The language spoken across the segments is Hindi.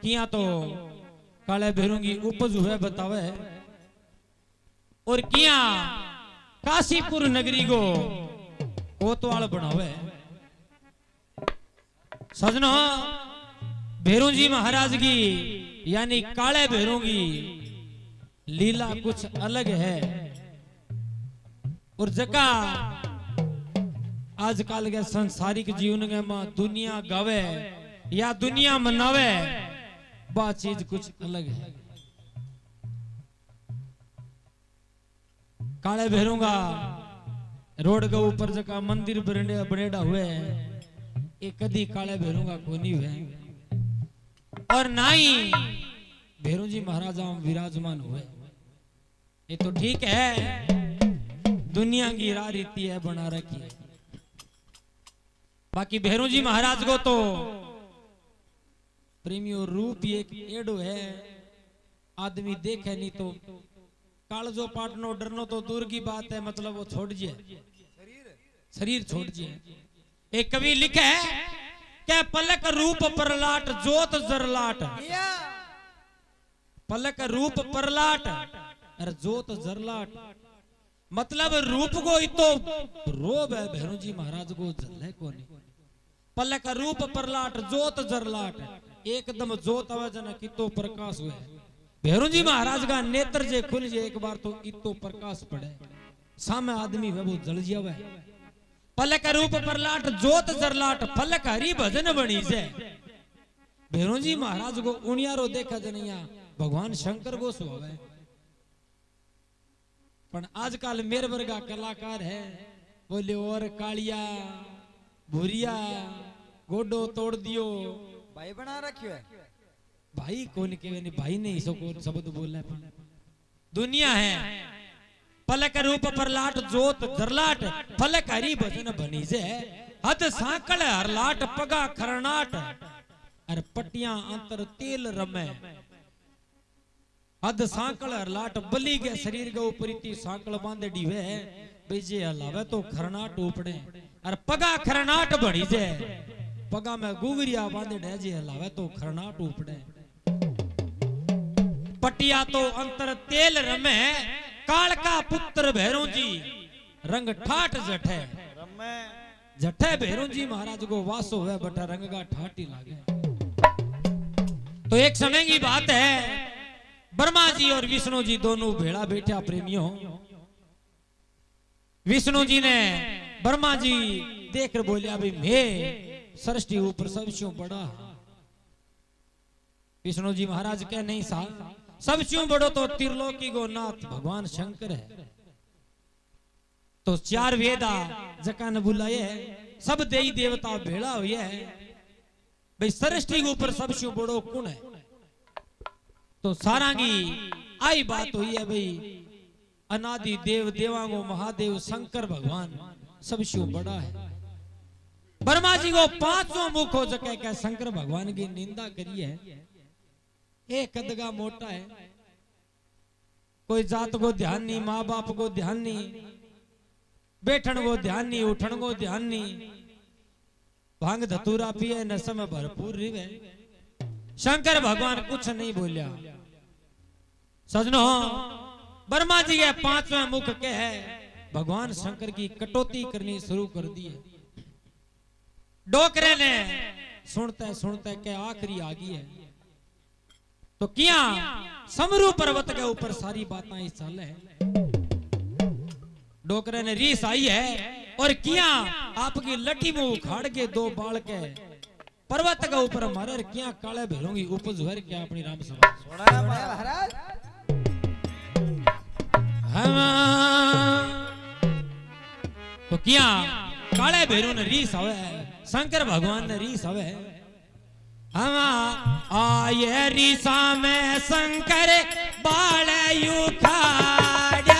किया तो काले भैरों की उपज हुए बतावे और किया काशीपुर नगरी को कोतवाल बनावे। सजनो भैरों जी महाराज की यानी काले भैरों की लीला कुछ अलग है। और जगह आजकल के संसारिक जीवन के मां दुनिया गावे या दुनिया मनावे बात चीज कुछ अलग है। काले भैरों का रोड के ऊपर जगह मंदिर बनेड़ा हुए एक कदी काले भैरों का कोनी हुए और ना ही भैरों जी महाराजा विराजमान हुए। ये तो ठीक है दुनिया की राह रीति है बना रखी है। बाकी भैरों जी महाराज को तो प्रेमियों रूप एक एडो है आदमी देखे नहीं तो कालजो पाटनो डरनो तो दूर की बात है मतलब वो छोड़ जिए शरीर छोड़ जिए। एक कवि लिखे क्या पलक रूप परलाट जोत जरलाट पलक रूप परलाट और जोत जरलाट मतलब रूप को इतो रोब है भैरों जी महाराज को जले को नहीं। पलक रूप परलाट जोत जरलाट एकदम जोत आवे जना कितो प्रकाश हुए। भैरों जी महाराज का नेत्र जे खुल जे एक बार तो इतो प्रकाश पड़े सामने आदमी वे वो जल जावे। पलक रूप परलाट जोत जरलाट पलक हरि भजन बनी से। भैरों जी महाराज को उनियारो देखा जनिया भगवान शंकर को सुहावे। पर आजकल मेरे वर्गा कलाकार है बोले और कालिया भूरिया गोडो तोड़ दियो भाई बना रखियो है। भाई कौन के नहीं भाई ने इसो को शब्द बोला है दुनिया है। पलक रूप परलाट जोत जरलाट पलक हरि भजन बनी से हद सांकल हरलाट पगा खरनाट और पटिया अंतर तेल रमे। हद सांकल हरलाट बली के शरीर के ऊपर इतनी सांकल बांधे डीवे बेजे हलावे तो खरनाट उपड़े और पगा खरनाट बनी से पगा में गुगरिया बांधे डेजे हलावे तो खरनाट उपड़े। पटिया तो अंतर तेल रमे काल का पुत्र भैरों जी रंग ठाठ जठे जठे भैरों जी महाराज को वासो है बटा रंग का ठाठ ही लागे। तो एक समय की बात है ब्रह्मा जी और विष्णु जी दोनों भेड़ा बैठा प्रेमियों। विष्णु जी ने ब्रह्मा जी देखकर बोलिया भाई मैं सृष्टि ऊपर सबसे बड़ा। विष्णु जी महाराज क्या नहीं सा सबसे बड़ो तो त्रिलोकी को नाथ भगवान शंकर है। तो चार वेदा जका ने बुलाए सब देवी देवता भेड़ा हुए है भाई सृष्टि के ऊपर सबसे बड़ो कौन है। तो सारांगी आई बात हुई है भाई अनादि देव देवांगो महादेव शंकर भगवान सबसे बड़ा है। ब्रह्मा जी को पांचों मुख हो सके क्या शंकर भगवान की निंदा करी है। एक कदगा मोटा है कोई जात को ध्यान नहीं माँ बाप को ध्यान नहीं बैठन को ध्यान नहीं उठन को ध्यान नहीं भांग धतूरा पिए नशे में भरपूर रिवे। शंकर भगवान कुछ नहीं बोलिया। सजनो ब्रह्मा जी के पांचवें मुख के है भगवान शंकर की कटौती करनी शुरू कर दी है। डोकरे ने सुनते सुनते के आखिरी आ गई है तो किया समरू पर्वत के ऊपर सारी बातें इस साल है। डोकरे ने रीस आई है और किया आपकी लठी मुंह उखाड़ के दो बाल के पर्वत के ऊपर मारे किया काले भैरों की उपज हुआ क्या अपनी राम सभा सोना महाराज तो किया काले भैरों ने रीस हवे शंकर भगवान ने रीस हवे हम आये रीसा में शंकर बाल युखाड़ा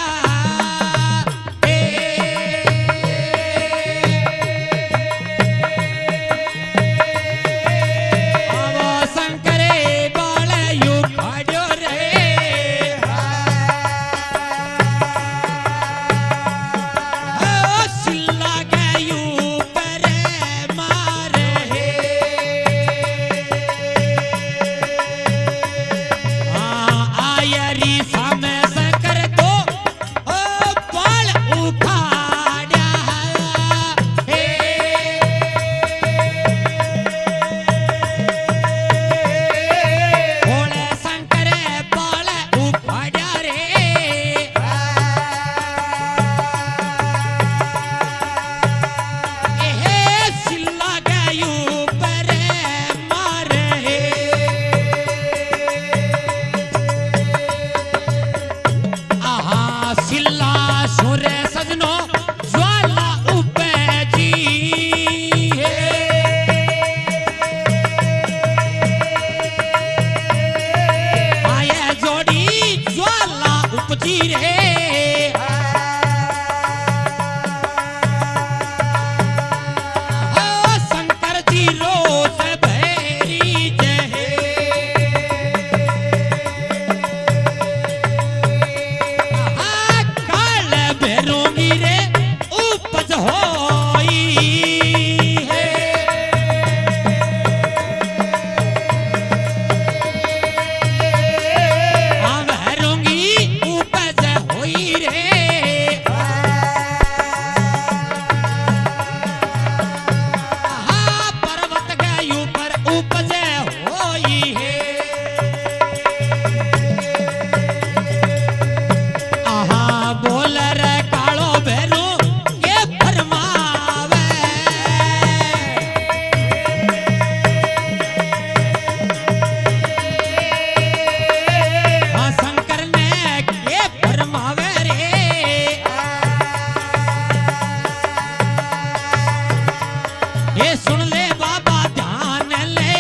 ये सुन ले बाबा ध्यान ले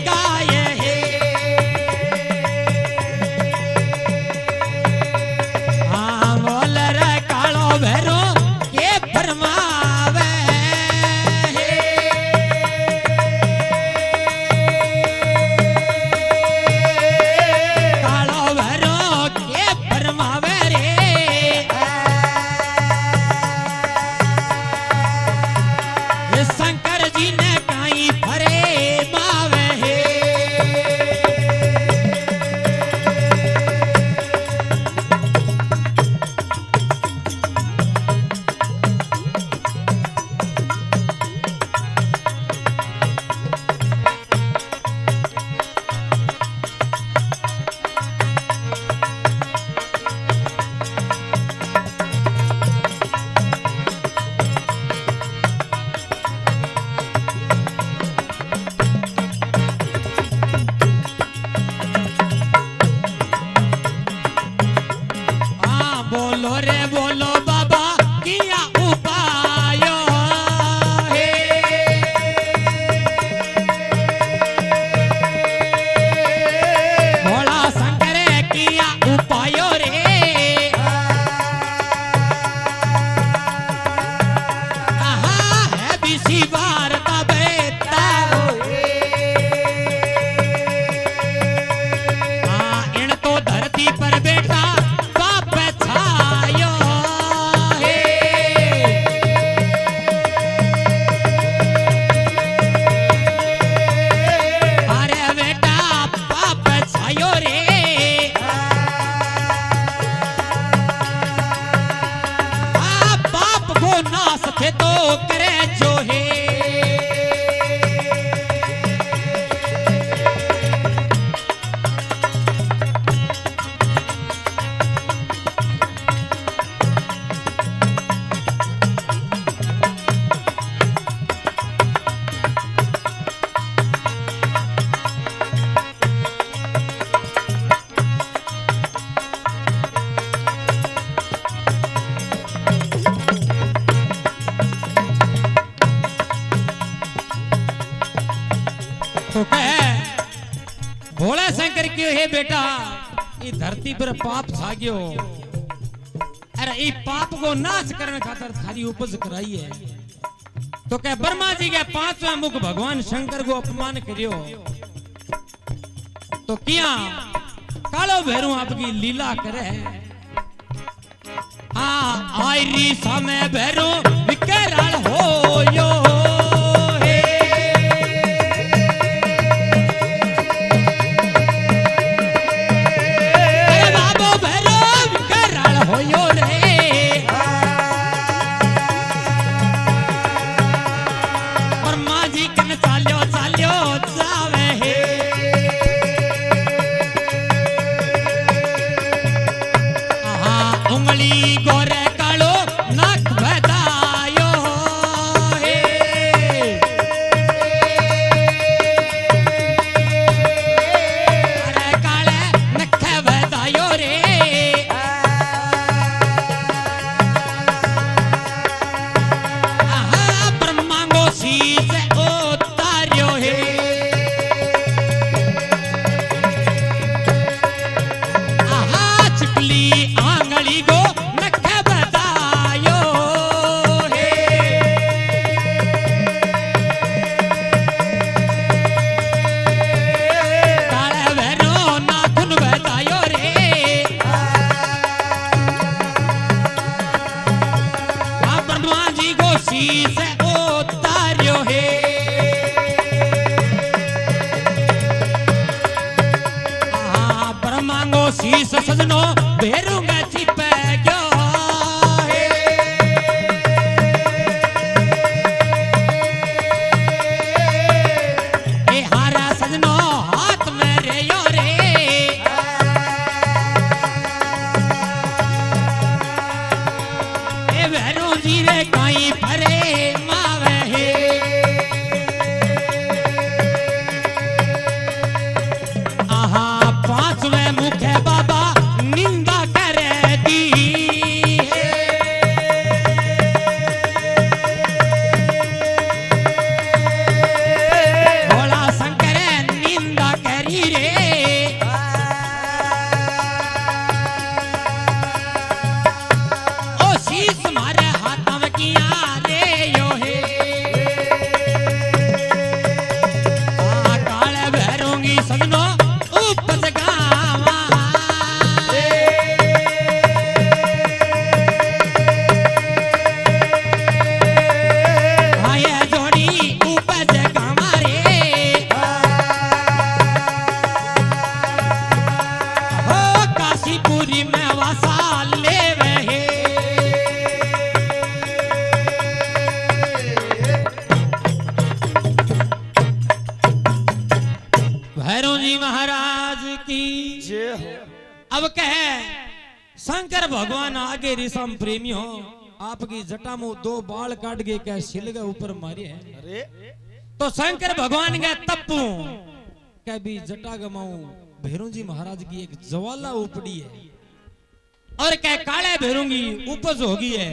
गाये हे हाँ बोल रे कालो भैरो के फरमावे कालो भैरो के फरमावे रे ये शंकर जी ने काई फरे मावे हे बोलो रे बोलो बाबा किया उपाय हे भोला शंकर किया उपाय रे आहा है बिसी बार का बेटा हाँ इन तो धरती पर बेटा नास थे तो करे जो है तो कह भोला शंकर क्यों है बेटा ये धरती पर पाप छा गयो अरे ये पाप को नाश करने खातर थारी उपज कराई है तो कह ब्रह्मा जी के पांचवा मुख भगवान शंकर को अपमान करियो तो किया कालो भैरू आपकी लीला करे हाँ आयरी समय भैरू विकराल हो यो उंगली गोरे कालो नख बदार अब कहे शंकर भगवान आगे ऋषम प्रेमियों आपकी जटा में 2 बाल काट के क्या शिल के ऊपर मारे हैं। अरे तो शंकर भगवान के तप्पू क्या भी जटा गमाऊ भैरू जी महाराज की एक ज्वाला उपड़ी है और क्या काले भैरूंगी उपज होगी है।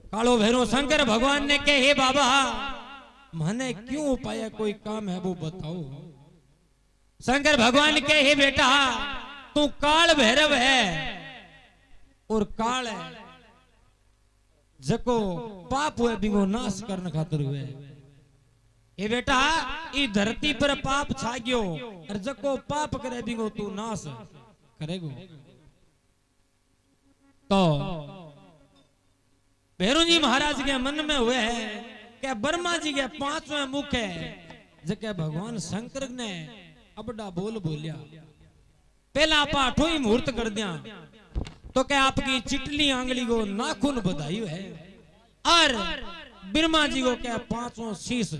कालो भैरू शंकर भगवान ने कहे हे बाबा मने क्यों उपाय कोई काम है वो बताओ। शंकर भगवान के हे बेटा तू काल भैरव है और काल है जको पाप हुए बिगो नाश करने खातिर हुए। ये बेटा ई धरती पर पाप छा गयो और जको पाप करे बिगो तू नाश करेगो। तो भैरू जी महाराज के मन में हुए है कि ब्रह्मा जी के 5वें मुख है जके भगवान शंकर ने अबड़ा बोल बोलिया पहला आप 8वां मुहूर्त कर दिया तो क्या आपकी चिटली आंगली को नाखून बधाई है और ब्रह्मा जी को क्या 5वां शीश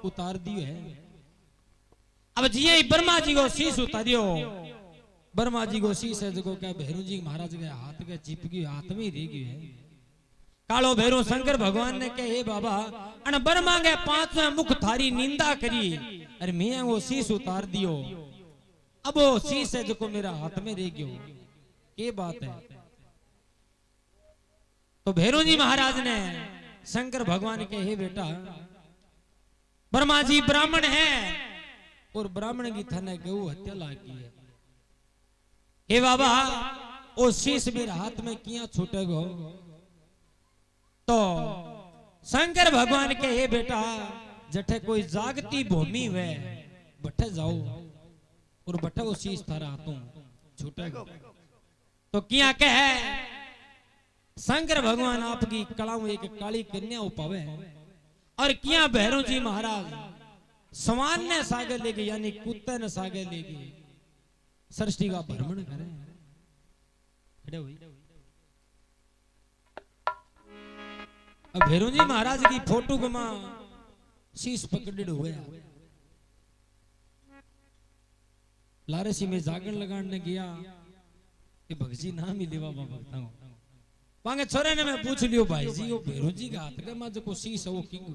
उतार दियो है। अब जी ब्रह्मा जी को शीश उतारियो ब्रह्मा जी को शीश है जो क्या भैरू जी महाराज के हाथ के चिपकी हाथ में रह गई है। कालो भैरू शंकर भगवान ने कहे बाबा अन ब्रह्मा के 5वें मुख थारी निंदा करी अरे मैं वो शीश उतार दियो अब वो शीश है जो मेरा हाथ में रह गयो ये बात है। तो भैरू जी महाराज ने शंकर भगवान के हे बेटा ब्रह्मा जी ब्राह्मण है और ब्राह्मण की थाने गौ हत्या लागी है। हे बाबा वो शीश मेरे हाथ में किया छूटेगो। तो शंकर भगवान के हे बेटा जठे कोई जागती भूमि हुए बठे जाओ और बठे वो शीश थारा हाथों छूटेगो। तो क्या कहे शंकर भगवान आपकी कला में एक काली कन्या उपावे और क्या भैरू जी महाराज समान ने सागर लेके यानी कुत्ते ने सागर लेके सृष्टि का भ्रमण करे। अब भैरू जी महाराज की फोटो को मां शीश पकड़े हुए लारसी में जागरण लगाने गया कि भगजी ना मिले बाबा भक्ता वांगे छोरे ने मैं पूछ लियो भाई जी वो भैरू जी का हाथ के मां जो शीश है वो किंग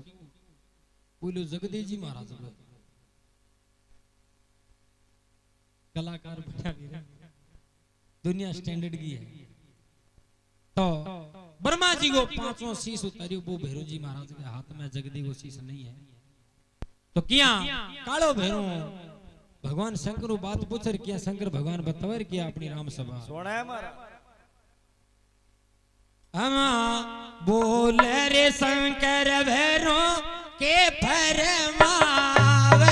बोलो जगदीश जी महाराज कलाकार बना के दुनिया स्टैंडर्ड की है। तो ब्रह्मा जी को 5वां शीश उतारियो वो भैरू जी महाराज के हाथ में जगदीश वो शीश नहीं है। तो किया कालो भैरू भगवान शंकर बात पूछर किया शंकर भगवान बतावर किया अपनी राम सभा सोना है हमारा हम बोले रे शंकर भैरो के फरमावे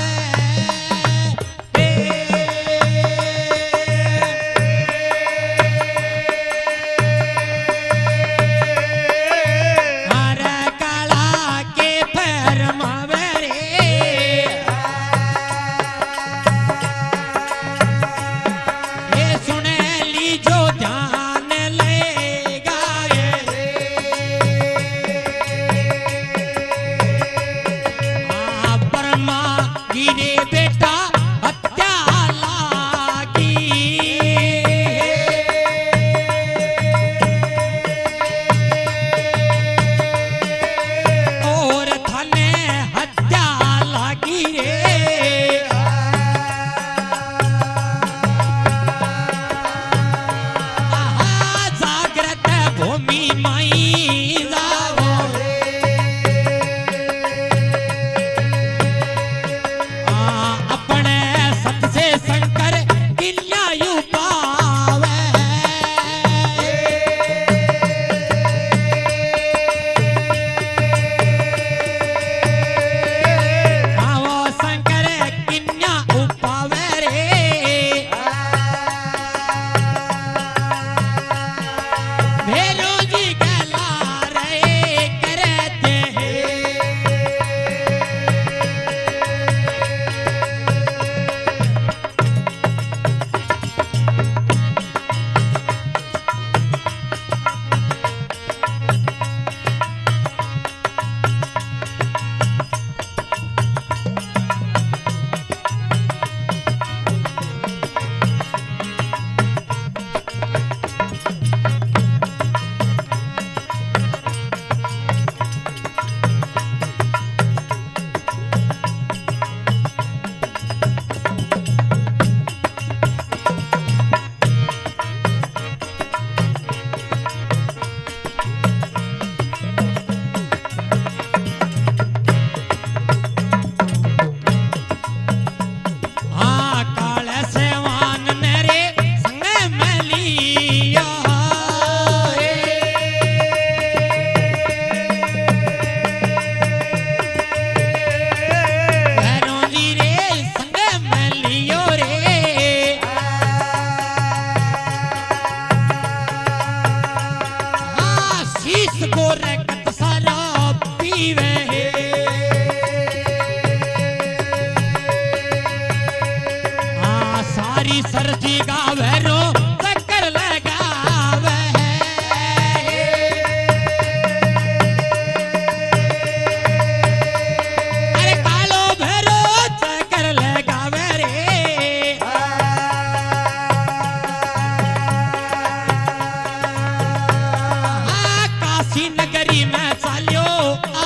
चालियो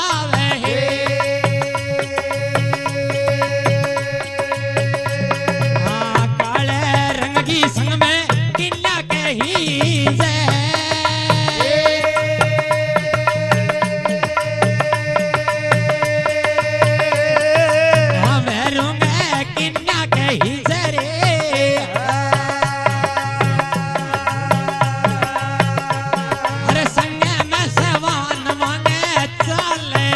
आवे हे हाँ काले रंग की संग में किन्या कही जय हाँ भैरों में किन्या कही जरे अरे संगे में सवान मांगे चले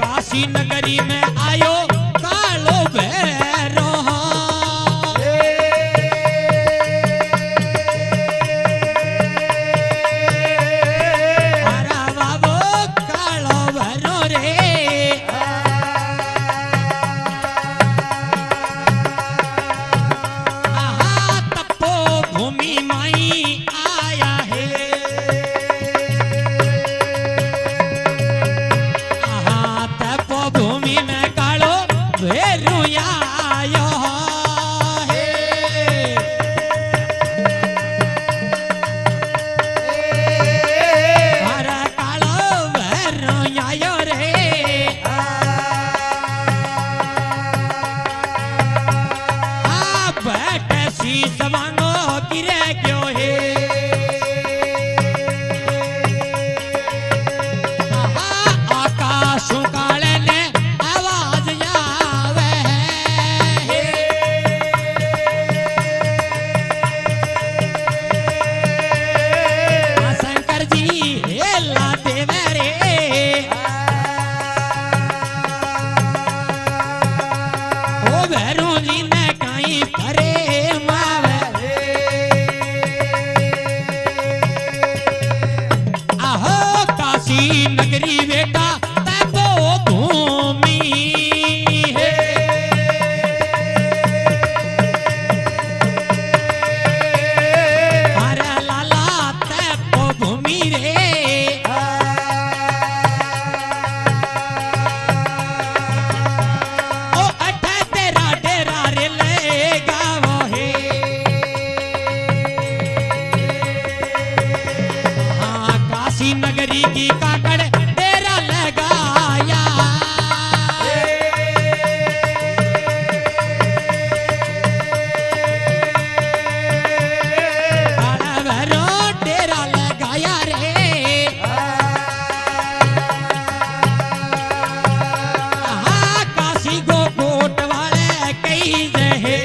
काशी नगरी में आयो कालो भैरो अरे बाबू कालो भैरो रे आहा तपो भूमि माई आया है आहा तपो भूमि में कालो भैरो आयो है अरे कालो भैरो आयो रे बैठ शीश मांगो गिरे क्यों है आकाश काले ने आवाज आवे शंकर जी हेला देवे रे ओ भैरू जी ने कहीं परे मावे आहो काशी नगरी बेटा तबो भूमि है अरे लाला तबो भूमि रे ओ अठे तेरा डेरा रे ले गावो हे हाँ काशी नगरी की काकड़ डेरा लगाया अरे भैरो डेरा लगाया रे हाँ काशी को कोट वाले कई जहे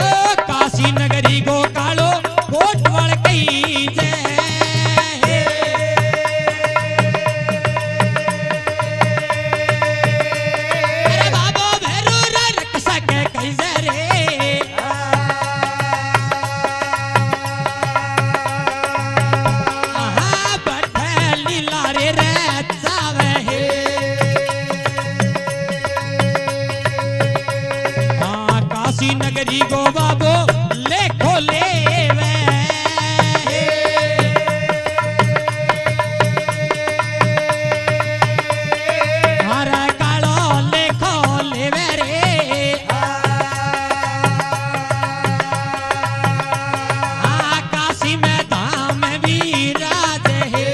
ओ काशी नगरी को कालो कोट वाले कई जहे अरे बाबो भैरो रे रक्षक कई जरे आहा बैठे लीला रे रे जावे हे हाँ काशी नगरी को बाबो लेखो लेवे हरे कालो लेखो लेवे रे हाँ काशी में धाम भी राज है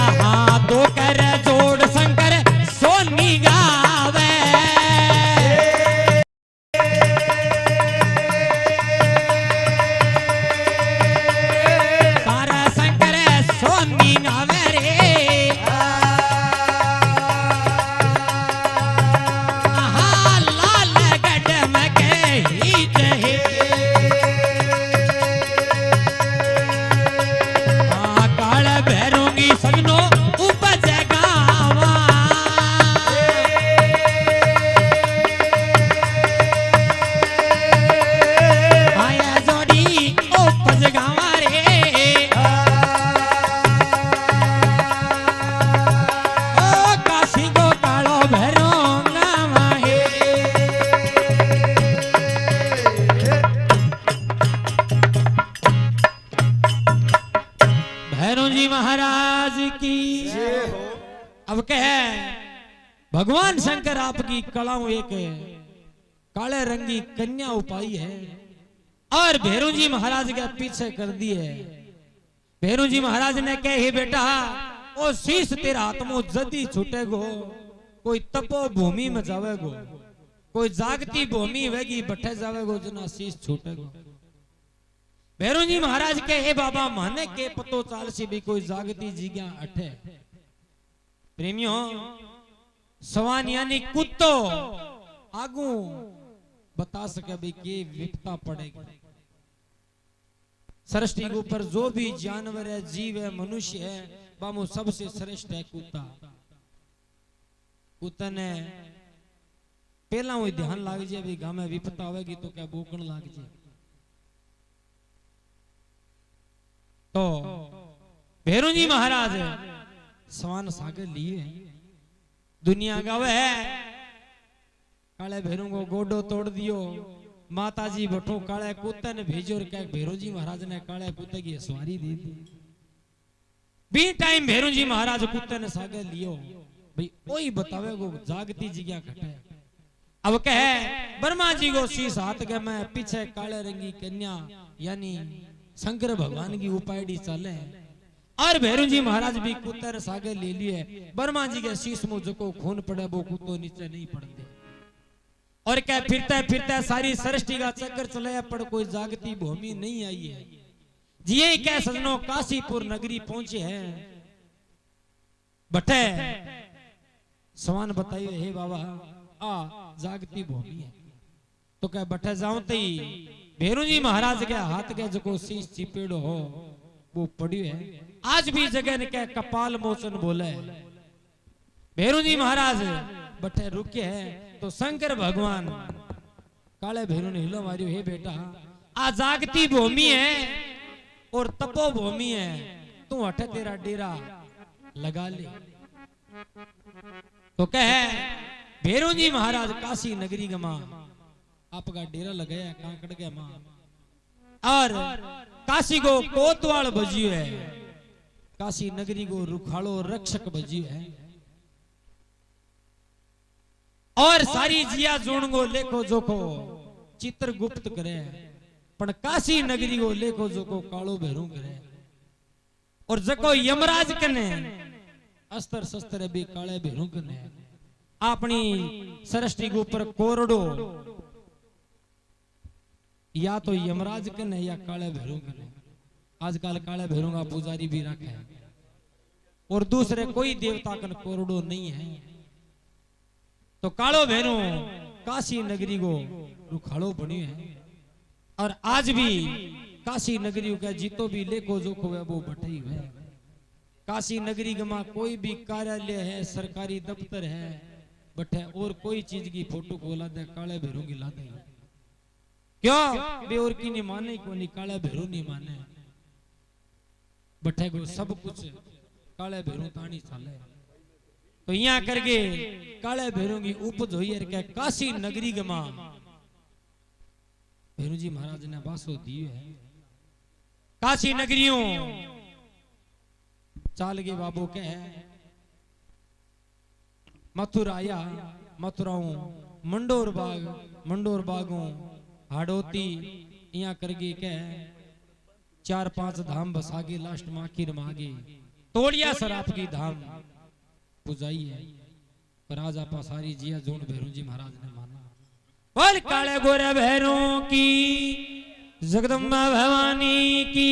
आहा दो कर जोड़ शंकर सोनी गावे सारा शंकर सोनी गावे रे आहा लाल गढ़ में कही जहे हाँ काल भैरूंगी सगनो उपज गावा आया जोड़ी उपज गावा रे ओ काशी को कालो भैरो गावा हे भैरव जी महाराज की जय हो। अब कहे भगवान शंकर आपकी कलाओं एक काले रंगी कन्या उपाई है और भैरू जी महाराज के पीछे कर दी है। भैरू जी महाराज ने कहे हे बेटा ओ शीश तेरा हाथ में जदी छूटेगो, कोई तपो भूमि में जावेगो, कोई जागती भूमि वेगी बैठे जावेगो जना शीश छूटेगो। भैरू जी महाराज के हे बाबा माने के पतो चाल सी भी कोई जागती जिग्या अठे। प्रेमियों सवान यानी कुत्तो आगू बता सके भी के विपता पड़ेगी। सृष्टि के ऊपर जो भी जानवर है, जीव है, मनुष्य है, बामो सबसे श्रेष्ठ है कुत्ता। कुत्ता ने पहला वो ध्यान लाग जाए भी गांव में विपता आवेगी तो क्या भूकण लाग जाए। तो भैरू जी महाराज सवान सागर लिए दुनिया गावे है काले भैरू को गोडो तोड़ दियो। माता जी बठो काले कुत्ते ने भेजो और क्या भैरू जी महाराज ने काले कुत्ते की सवारी दे दी। बी टाइम भैरू जी महाराज कुत्ते ने सागे लियो भाई कोई बतावे को जागती जिग्या घटे। अब कहे ब्रह्मा जी को शीश हाथ के मैं पीछे काले रंगी कन्या यानी शंकर भगवान की उपायडी चले और भैरू जी महाराज भी कुत्ते ने सागे ले लिए। ब्रह्मा जी के शीश में जो खून पड़े वो कुत्तो नीचे नहीं पड़ते और क्या फिरता फिरता सारी सृष्टि का चक्कर चलाया पर कोई जागती भूमि नहीं आई है। जिये क्या सजनों काशीपुर नगरी पहुंचे हैं बटे सवान बताइए हे बाबा आ जागती भूमि है तो क्या बटे जाऊं ती भैरू जी महाराज के हाथ के जो शीश चिपेड़ो हो वो पड़ी है। आज भी जगह ने क्या कपाल मोचन बोले भैरू जी महाराज बटे रुके हैं तो शंकर भगवान काले भैरू ने हिलो मारियो हे बेटा आ जागती भूमि है और तपो भूमि है तू हटे तेरा डेरा लगा ले। तो कहे भैरू जी महाराज काशी नगरी गमा आपका डेरा लगाया कांकड़ के मां और काशी को कोतवाल बजियो है, काशी नगरी को रुखाड़ो रक्षक बजियो है और सारी जिया जोड़ो लेखो जोखो चित्रगुप्त करे पण काशी नगरी को लेखो जोखो कालो भैरू करे और जको यमराज कने अस्त्र शस्त्र भी काले भैरू कने अपनी सृष्टि के ऊपर कोरडो या तो यमराज कने या काले भैरू कने। आजकल काले भैरू का पुजारी भी रखे है और दूसरे कोई देवता कन कोरडो नहीं है। तो कालो भैरू काशी नगरी को रुखाड़ो बनी है और आज भी काशी नगरी का जीतो भी लेखो जोखो है वो बटाई है। काशी नगरी में कोई भी कार्यालय है सरकारी दफ्तर है बटे और कोई चीज की फोटो को ला दे काले भैरू की ला दे क्यों बे और की नहीं माने को नहीं काले भैरू नहीं माने बटे को सब कुछ काले भैरू तानी चाले। तो यहाँ करके काले भैरू की उपज हुई है काशी नगरी के मां भैरू जी महाराज ने बासो दी है। काशी नगरियों चाल के बाबू के मथुरा आया मथुराओं मंडोर बागों हाड़ोती यहाँ करके के 4-5 धाम बसागे लास्ट में आखिर मागे तोड़िया सराप की धाम पुजाई है पर आज आपा सारी जिया जोन भैरू जी महाराज ने माना। और काले गोरे भैरों की जगदम्बा भवानी की